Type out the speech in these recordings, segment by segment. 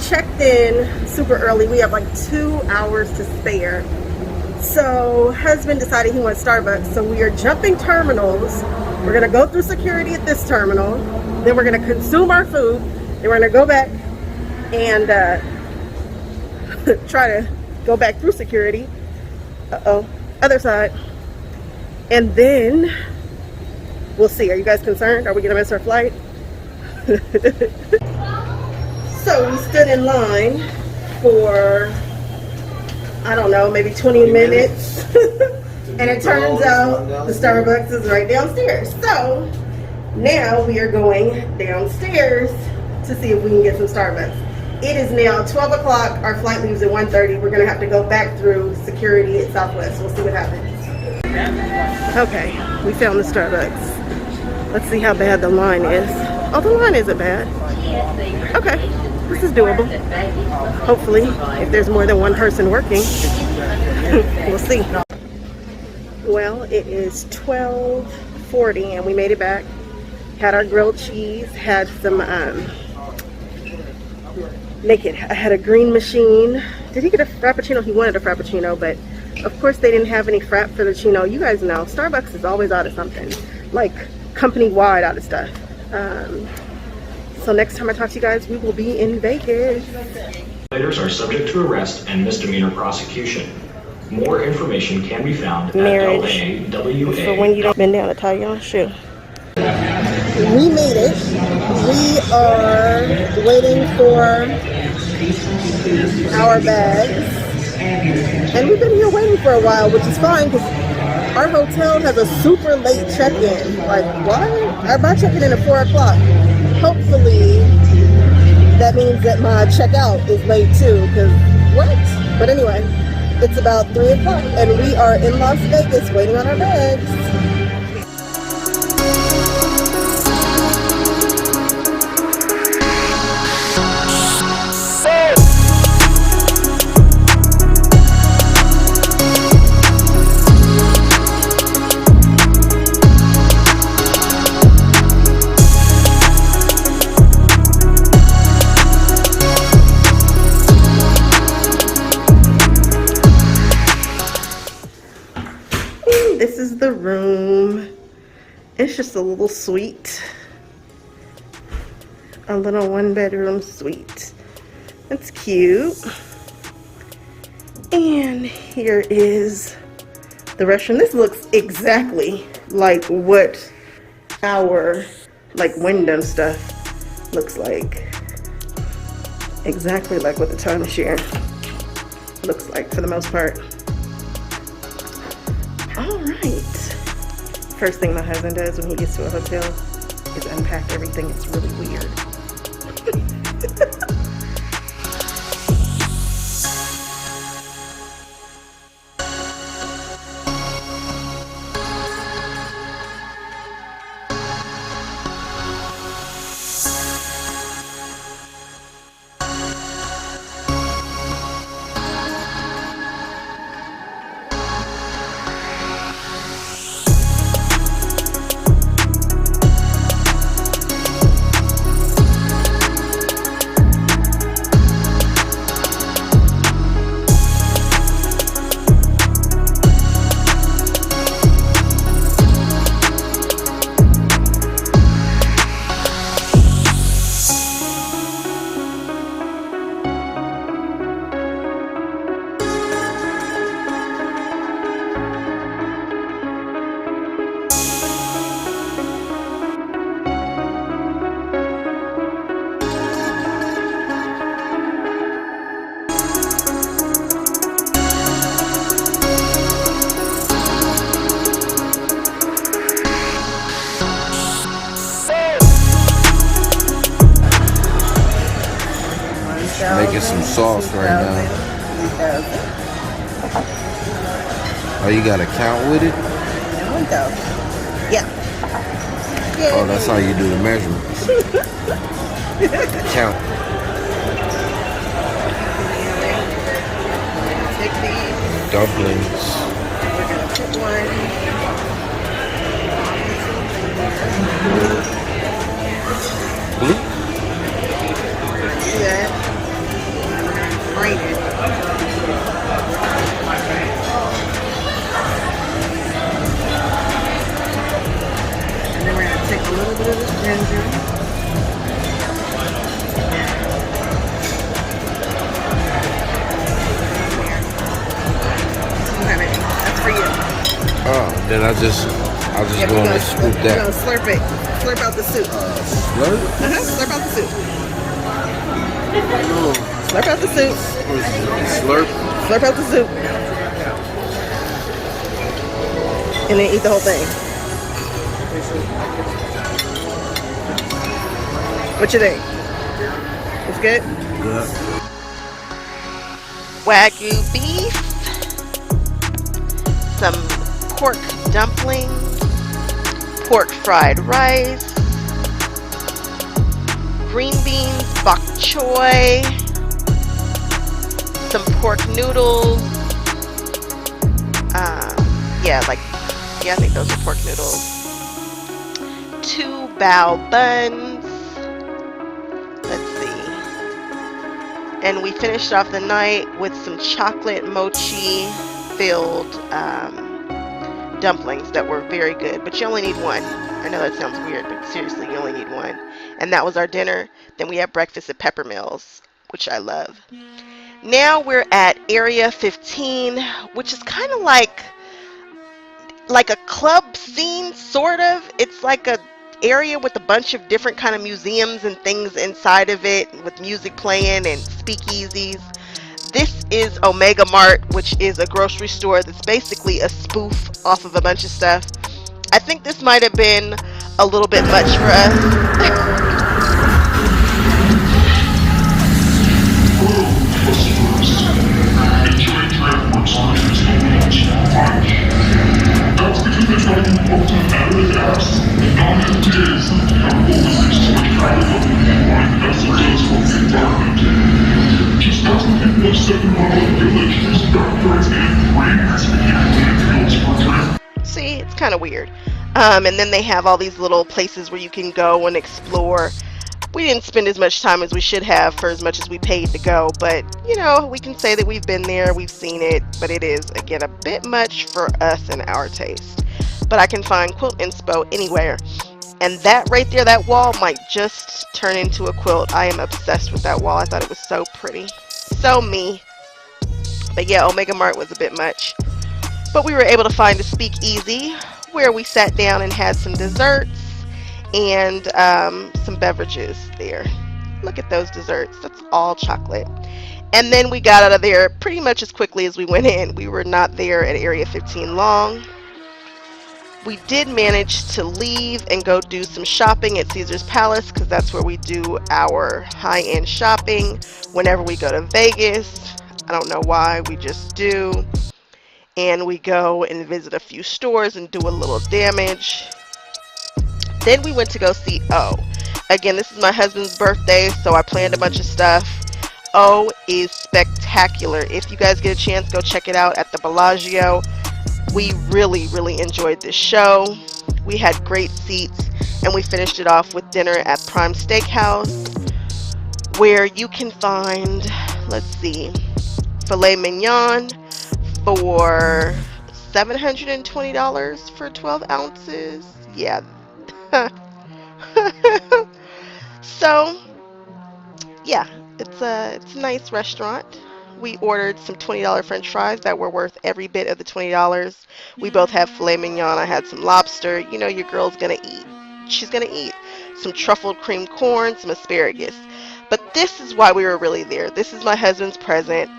checked in super early. We have like 2 hours to spare. So husband decided he wants Starbucks. So we are jumping terminals. We're gonna go through security at this terminal. Then we're gonna consume our food. Then we're gonna go back and try to go back through security. Other side. And then we'll see. Are you guys concerned? Are we gonna miss our flight? So we stood in line for, I don't know, maybe 20 minutes. And it turns out the Starbucks is right downstairs. So now we are going downstairs to see if we can get some Starbucks. It is now 12 o'clock. Our flight leaves at 1:30. We're gonna have to go back through security at Southwest. We'll see what happens. Okay, we found the Starbucks. Let's see how bad the line is. Oh, the line isn't bad. Okay, this is doable. Hopefully, if there's more than one person working, we'll see. Well, it is 12:40 and we made it back. Had our grilled cheese, had some naked. I had a green machine. Did he get a frappuccino? He wanted a frappuccino, but of course they didn't have any frap for the chino. You guys know Starbucks is always out of something, like company-wide out of stuff. So next time I talk to you guys, we will be in Vegas. Violators are subject to arrest and misdemeanor prosecution. More information can be found at Marriage. LAWA. So when you don't bend down to tie your own shoe. We made it. We are waiting for our bags. And we've been here waiting for a while, which is fine because our hotel has a super late check-in. Like, why? My check-in at 4 o'clock. Hopefully, that means that my checkout is late too, because what? But anyway, it's about 3 o'clock and we are in Las Vegas waiting on our bags. This is the room. It's just a little suite. A little 1-bedroom suite. That's cute. And here is the restroom. This looks exactly like what our window stuff looks like. Exactly like what the timeshare looks like for the most part. All right. First thing my husband does when he gets to a hotel is unpack everything. It's really weird. Making some sauce right now. Oh, you got a count with it? There we go. Yeah. Oh, that's how you do the measurements. Count. Take these. Dumplings. We're gonna put one. Blue? See that? Ginger. That's for you. Oh, then I'll just Yeah, go and scoop we're that. gonna slurp it. Slurp out the soup. Slurp? Slurp out the soup. Slurp out the soup. Slurp? Slurp out the soup. And then eat the whole thing. What you think? It's good? Yeah. Wagyu beef, some pork dumplings, pork fried rice, green beans, bok choy, some pork noodles. I think those are pork noodles. 2 bao buns. Let's see. And we finished off the night with some chocolate mochi filled dumplings that were very good. But you only need one. I know that sounds weird, but seriously, you only need one. And that was our dinner. Then we had breakfast at Pepper Mills, which I love. Now we're at Area 15, which is kind of like a club scene, sort of. It's like a area with a bunch of different kind of museums and things inside of it, with music playing and speakeasies. This is Omega Mart, which is a grocery store that's basically a spoof off of a bunch of stuff. I think this might have been a little bit much for us. See, it's kind of weird. And then they have all these little places where you can go and explore. We didn't spend as much time as we should have for as much as we paid to go, but you know, we can say that we've been there, we've seen it, but it is, again, a bit much for us and our taste. But I can find quilt inspo anywhere. And that right there, that wall might just turn into a quilt. I am obsessed with that wall. I thought it was so pretty. So me. But yeah, Omega Mart was a bit much. But we were able to find a speakeasy where we sat down and had some desserts and some beverages there. Look at those desserts. That's all chocolate. And then we got out of there pretty much as quickly as we went in. We were not there at Area 15 long. We did manage to leave and go do some shopping at Caesar's Palace because that's where we do our high-end shopping whenever we go to Vegas. I don't know why, we just do. And we go and visit a few stores and do a little damage. Then we went to go see O. Again, this is my husband's birthday, so I planned a bunch of stuff. O is spectacular. If you guys get a chance, go check it out at the Bellagio. We really, really enjoyed this show. We had great seats, and we finished it off with dinner at Prime Steakhouse, where you can find, let's see, filet mignon for $720 for 12 ounces. Yeah. So, yeah, it's a nice restaurant. We ordered some $20 French fries that were worth every bit of the $20. We both have filet mignon. I had some lobster. You know your girl's gonna eat. She's gonna eat some truffled cream corn, some asparagus. But this is why we were really there. This is my husband's present.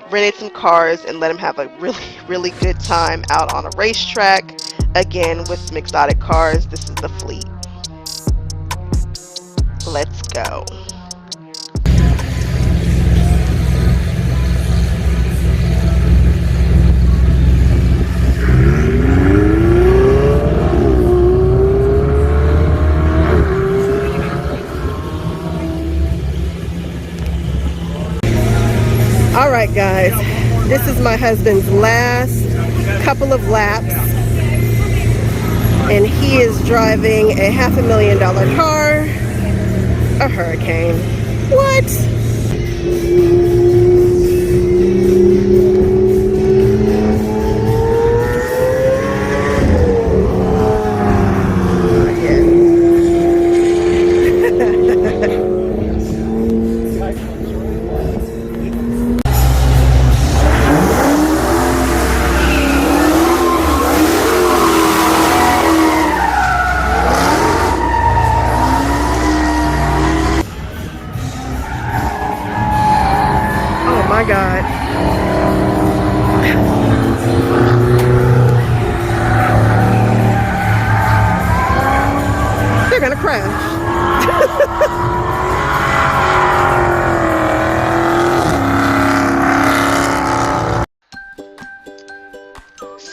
Rented some cars and let him have a really, really good time out on a racetrack. Again, with some exotic cars. This is the fleet. Let's go. All right, guys, this is my husband's last couple of laps, and he is driving a $500,000 car, a Hurricane. What? crashed.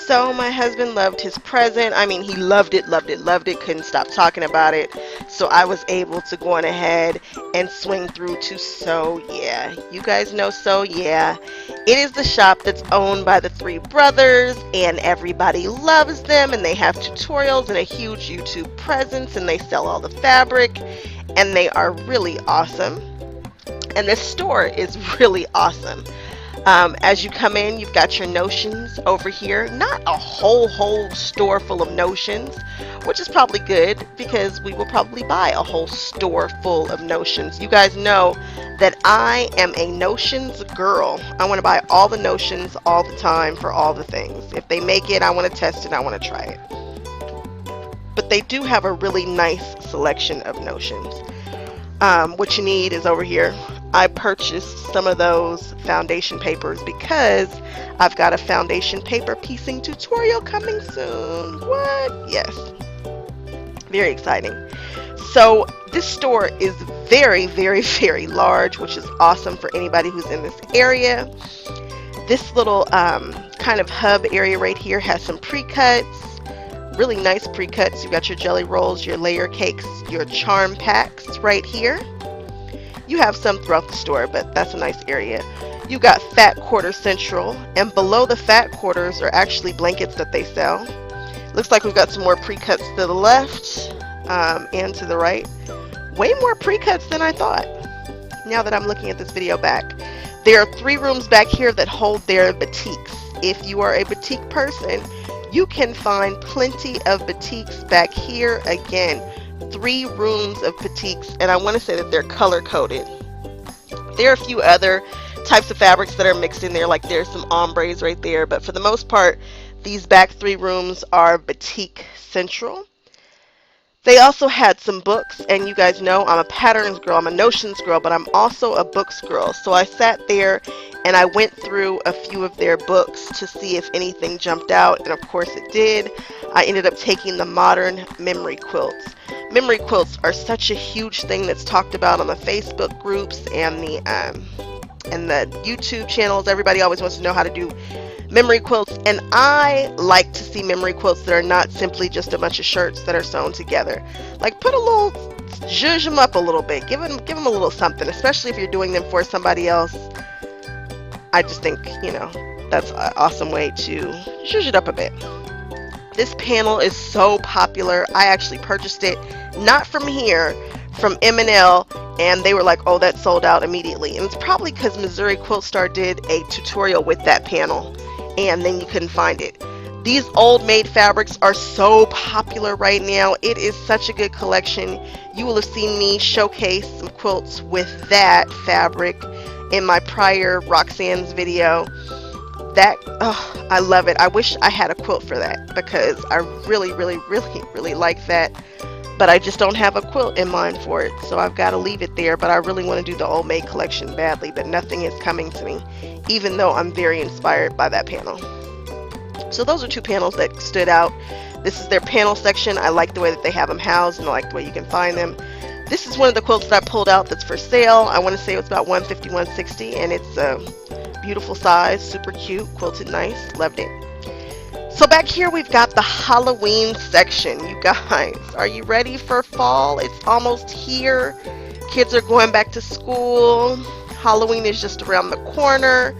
So my husband loved his present. I mean, he loved it, loved it, loved it. Couldn't stop talking about it. So I was able to go on ahead and swing through to So Yeah. You guys know So Yeah. It is the shop that's owned by the three brothers, and everybody loves them, and they have tutorials and a huge YouTube presence, and they sell all the fabric, and they are really awesome. And this store is really awesome. As you come in, you've got your notions over here. Not a whole store full of notions, which is probably good because we will probably buy a whole store full of notions. You guys know that I am a notions girl. I want to buy all the notions all the time for all the things. If they make it, I want to test it, I want to try it. But they do have a really nice selection of notions. What you need is over here. I purchased some of those foundation papers because I've got a foundation paper piecing tutorial coming soon. What? Yes. Very exciting. So this store is very, very, very large, which is awesome for anybody who's in this area. This little kind of hub area right here has some pre-cuts. Really nice pre-cuts. You've got your jelly rolls, your layer cakes, your charm packs right here. You have some throughout the store, but that's a nice area. You got Fat Quarter Central, and below the Fat Quarters are actually blankets that they sell. Looks like we've got some more pre-cuts to the left and to the right. Way more pre-cuts than I thought, now that I'm looking at this video back. There are 3 rooms back here that hold their boutiques. If you are a boutique person, you can find plenty of boutiques back here. Again, 3 rooms of boutiques, and I want to say that they're color coded. There are a few other types of fabrics that are mixed in there, like there's some ombres right there, but for the most part, these back 3 rooms are boutique central. They also had some books, and you guys know I'm a patterns girl, I'm a notions girl, but I'm also a books girl. So I sat there and I went through a few of their books to see if anything jumped out, and of course it did. I ended up taking the modern memory quilts. Memory quilts are such a huge thing that's talked about on the Facebook groups and the YouTube channels. Everybody always wants to know how to do memory quilts, and I like to see memory quilts that are not simply just a bunch of shirts that are sewn together. Like, put a little, zhuzh them up a little bit, give them a little something, especially if you're doing them for somebody else. I just think, you know, that's an awesome way to zhuzh it up a bit. This panel is so popular. I actually purchased it, not from here, from M&L, and they were like, oh, that sold out immediately. And it's probably because Missouri Quilt Star did a tutorial with that panel, and then you couldn't find it. These old maid fabrics are so popular right now. It is such a good collection. You will have seen me showcase some quilts with that fabric in my prior Roxanne's video. That, oh, I love it. I wish I had a quilt for that because I really, really, really, really like that. But I just don't have a quilt in mind for it, so I've got to leave it there. But I really want to do the old maid collection badly, but nothing is coming to me, even though I'm very inspired by that panel. So those are 2 panels that stood out. This is their panel section. I like the way that they have them housed, and I like the way you can find them. This is one of the quilts that I pulled out that's for sale. I want to say it was about $150, $160, and it's a beautiful size, super cute, quilted nice, loved it. So back here we've got the Halloween section. You guys, are you ready for fall? It's almost here. Kids are going back to school. Halloween is just around the corner.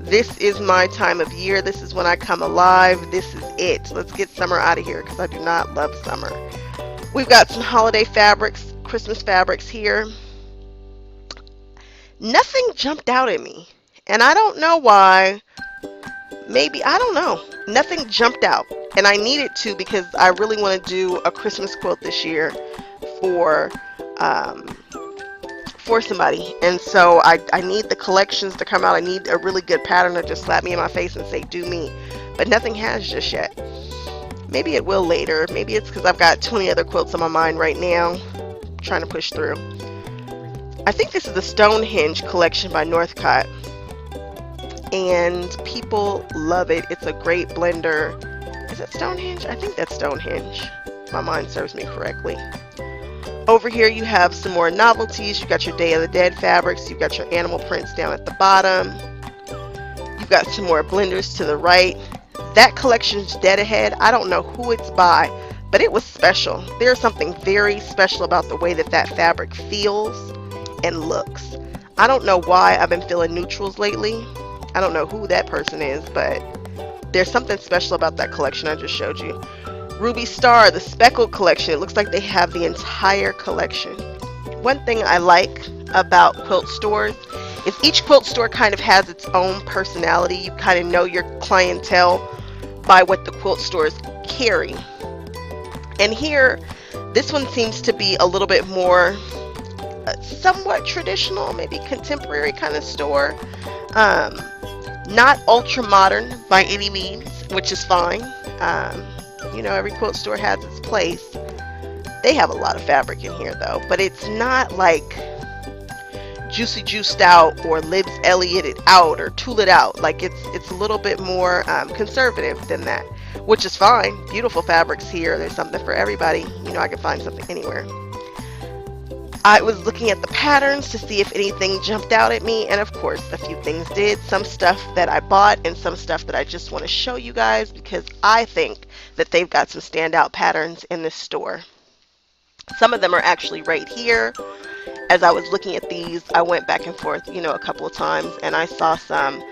This is my time of year. This is when I come alive. This is it. Let's get summer out of here because I do not love summer. We've got some holiday fabrics, Christmas fabrics here. Nothing jumped out at me, and I don't know why. Maybe, I don't know. Nothing jumped out, and I needed to because I really want to do a Christmas quilt this year for somebody, and so I need the collections to come out. I need a really good pattern to just slap me in my face and say do me, but nothing has just yet. Maybe it will later. Maybe it's because I've got 20 other quilts on my mind right now, trying to push through. I think this is the Stonehenge collection by Northcott, and people love it. It's a great blender. Is it Stonehenge? I think that's Stonehenge. My mind serves me correctly. Over here you have some more novelties. You've got your Day of the Dead fabrics. You've got your animal prints down at the bottom. You've got some more blenders to the right. That collection's dead ahead. I don't know who it's by, but it was special. There's something very special about the way that that fabric feels and looks. I don't know why I've been feeling neutrals lately. I don't know who that person is, but there's something special about that collection I just showed you. Ruby Star, the speckled collection. It looks like they have the entire collection. One thing I like about quilt stores is each quilt store kind of has its own personality. You kind of know your clientele by what the quilt stores carry. And here, this one seems to be a little bit more somewhat traditional, maybe contemporary kind of store. Not ultra modern by any means, which is fine. You know, every quilt store has its place. They have a lot of fabric in here though, but it's not like Juicy Juiced out or Libs Ellioted out or Tooled out. Like it's a little bit more conservative than that, which is fine. Beautiful fabrics here. There's something for everybody. You know, I can find something anywhere. I was looking at the patterns to see if anything jumped out at me, and of course a few things did. Some stuff that I bought and some stuff that I just want to show you guys because I think that they've got some standout patterns in this store. Some of them are actually right here. As I was looking at these, I went back and forth, you know, a couple of times, and I saw some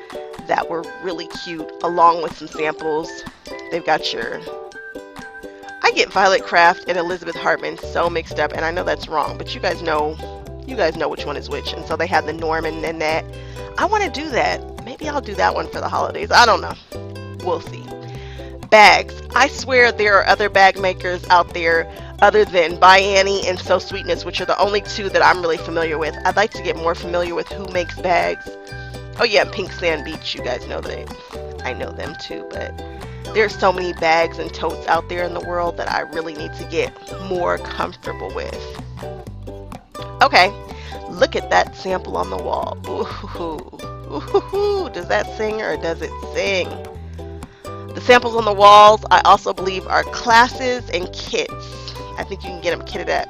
that were really cute along with some samples. They've got your... I get Violet Craft and Elizabeth Hartman so mixed up, and I know that's wrong, but you guys know which one is which. And so they have the Norman and that. I want to do that. Maybe I'll do that one for the holidays. I don't know. We'll see. Bags. I swear there are other bag makers out there other than By Annie and So Sweetness, which are the only two that I'm really familiar with. I'd like to get more familiar with who makes bags. Oh yeah, Pink Sand Beach. You guys know that. I know them too, but there's so many bags and totes out there in the world that I really need to get more comfortable with. Okay, look at that sample on the wall. Ooh, does that sing or does it sing? The samples on the walls, I also believe, are classes and kits. I think you can get them kitted up.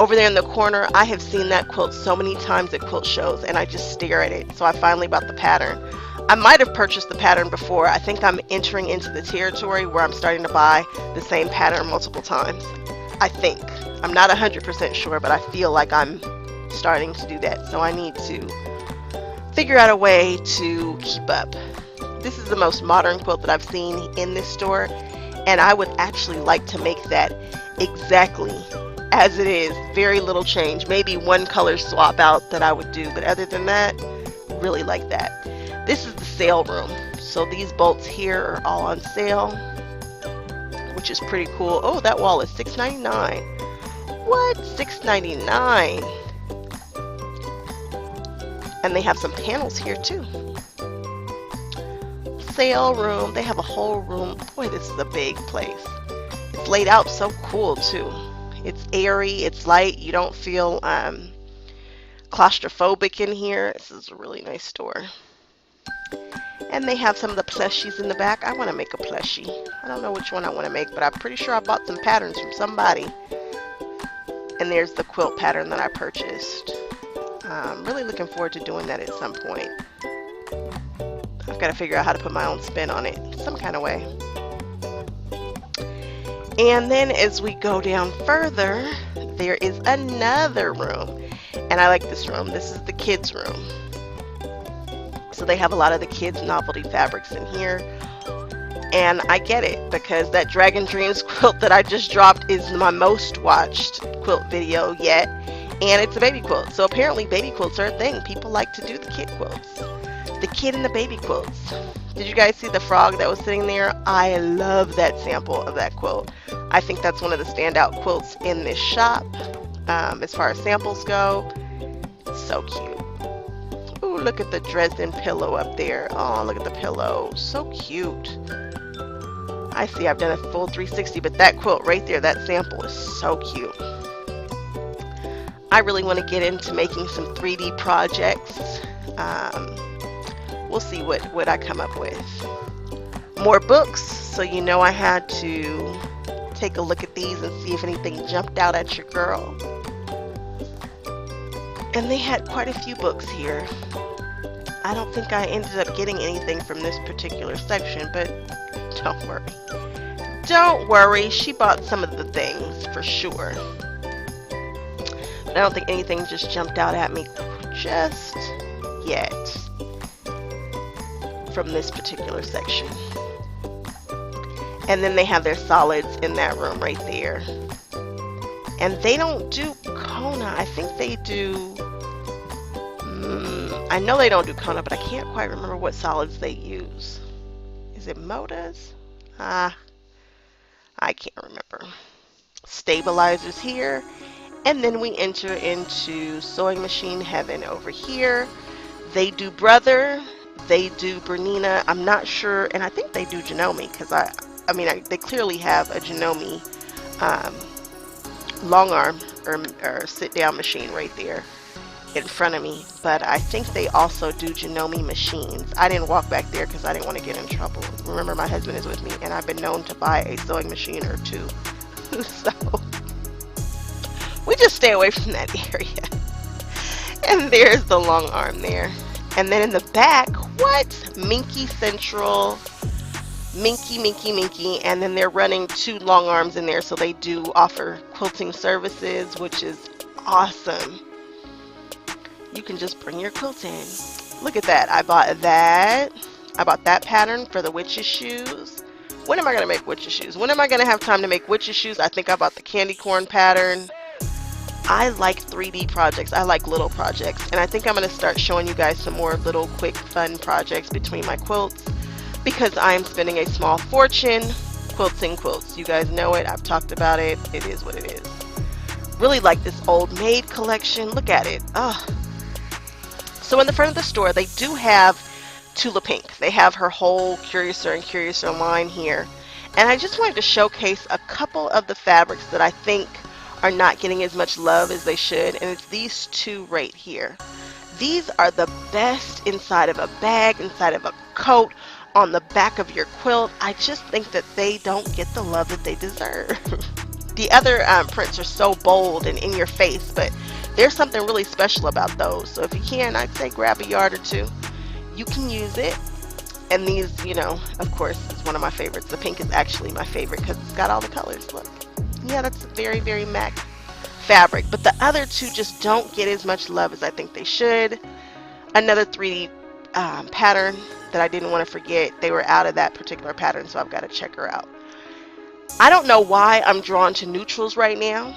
Over there in the corner, I have seen that quilt so many times at quilt shows, and I just stare at it. So I finally bought the pattern. I might have purchased the pattern before. I think I'm entering into the territory where I'm starting to buy the same pattern multiple times. I think. I'm not 100% sure, but I feel like I'm starting to do that. So I need to figure out a way to keep up. This is the most modern quilt that I've seen in this store, and I would actually like to make that exactly as it is. Very little change. Maybe one color swap out that I would do, but other than that, really like that. This is the sale room. So these bolts here are all on sale, which is pretty cool. Oh, that wall is $6.99. What? $6.99. And they have some panels here too. Sale room. They have a whole room. Boy, this is a big place. It's laid out so cool too. It's airy. It's light. You don't feel claustrophobic in here. This is a really nice store. And they have some of the plushies in the back. I want to make a plushie. I don't know which one I want to make, but I'm pretty sure I bought some patterns from somebody. And there's the quilt pattern that I purchased. I'm really looking forward to doing that at some point. I've got to figure out how to put my own spin on it some kind of way. And then as we go down further, there is another room. And I like this room. This is the kids' room. So they have a lot of the kids' novelty fabrics in here. And I get it, because that Dragon Dreams quilt that I just dropped is my most watched quilt video yet. And it's a baby quilt. So apparently baby quilts are a thing. People like to do the kid quilts. The kid and the baby quilts. Did you guys see the frog that was sitting there? I love that sample of that quilt. I think that's one of the standout quilts in this shop. As far as samples go, it's so cute. Ooh, look at the Dresden pillow up there. Oh, look at the pillow. So cute. I see I've done a full 360, but that quilt right there, that sample is so cute. I really want to get into making some 3D projects. We'll see what I come up with. More books. So you know I had to take a look at these and see if anything jumped out at your girl. And they had quite a few books here. I don't think I ended up getting anything from this particular section, but don't worry. Don't worry, she bought some of the things for sure. But I don't think anything just jumped out at me just yet from this particular section. And then they have their solids in that room right there. And they don't do Kona. I think they do... I know they don't do Kona, but I can't quite remember what solids they use. Is it Modas? I can't remember. Stabilizers here. And then we enter into sewing machine heaven over here. They do Brother. They do Bernina. I'm not sure. And I think they do Janome, because they clearly have a Janome long arm or sit down machine right there in front of me, but I think they also do Janome machines. I didn't walk back there because I didn't want to get in trouble. Remember, my husband is with me, and I've been known to buy a sewing machine or two. So we just stay away from that area. And there's the long arm there. And then in the back, what? Minky Central, Minky, and then they're running 2 long arms in there, so they do offer quilting services, which is awesome. You can just bring your quilt in. Look at that. I bought that. I bought that pattern for the witch's shoes. When am I going to make witch's shoes? When am I going to have time to make witch's shoes? I think I bought the candy corn pattern. I like 3D projects. I like little projects. And I think I'm going to start showing you guys some more little quick fun projects between my quilts, because I am spending a small fortune quilting quilts. You guys know it. I've talked about it. It is what it is. Really like this Old Maid collection. Look at it. Oh. So in the front of the store, they do have Tula Pink. They have her whole Curiouser and Curiouser line here. And I just wanted to showcase a couple of the fabrics that I think are not getting as much love as they should. And it's these 2 right here. These are the best inside of a bag, inside of a coat, on the back of your quilt. I just think that they don't get the love that they deserve. The other prints are so bold and in your face, but there's something really special about those. So if you can, I'd say grab a yard or 2. You can use it. And these, you know, of course, is one of my favorites. The pink is actually my favorite because it's got all the colors. Look. Yeah, that's very, very MAC fabric. But the other 2 just don't get as much love as I think they should. Another 3D pattern that I didn't want to forget. They were out of that particular pattern, so I've got to check her out. I don't know why I'm drawn to neutrals right now.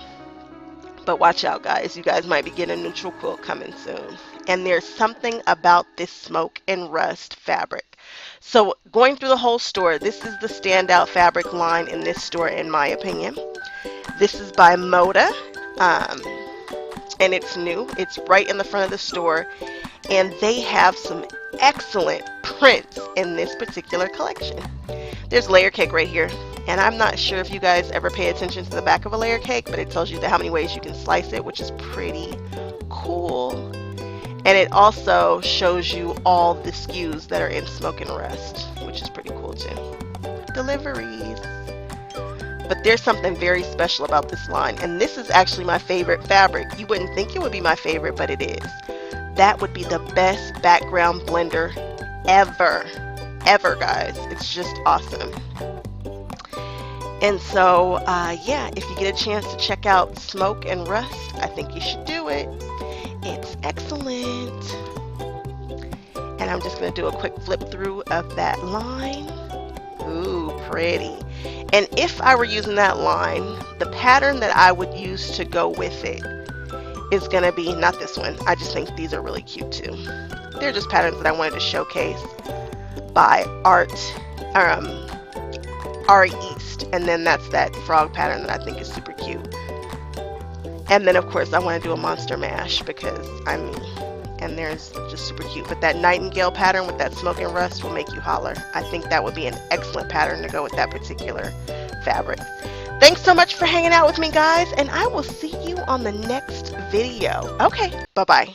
But watch out, guys. You guys might be getting a neutral quilt coming soon. And there's something about this smoke and rust fabric. So going through the whole store, this is the standout fabric line in this store, in my opinion. This is by Moda. And it's new. It's right in the front of the store. And they have some excellent prints in this particular collection. There's layer cake right here. And I'm not sure if you guys ever pay attention to the back of a layer cake, but it tells you how many ways you can slice it, which is pretty cool. And it also shows you all the SKUs that are in Smoke and Rust, which is pretty cool too. Deliveries. But there's something very special about this line. And this is actually my favorite fabric. You wouldn't think it would be my favorite, but it is. That would be the best background blender ever. Ever, guys. It's just awesome. And so, yeah, if you get a chance to check out Smoke and Rust, I think you should do it. It's excellent. And I'm just going to do a quick flip through of that line. Ooh, pretty. And if I were using that line, the pattern that I would use to go with it is going to be, not this one. I just think these are really cute too. They're just patterns that I wanted to showcase by Ari East. And then that's that frog pattern that I think is super cute. And then of course I want to do a monster mash because I'm me. And there's just super cute. But that nightingale pattern with that Smoke and Rust will make you holler. I think that would be an excellent pattern to go with that particular fabric. Thanks so much for hanging out with me, guys, and I will see you on the next video. Okay, bye-bye.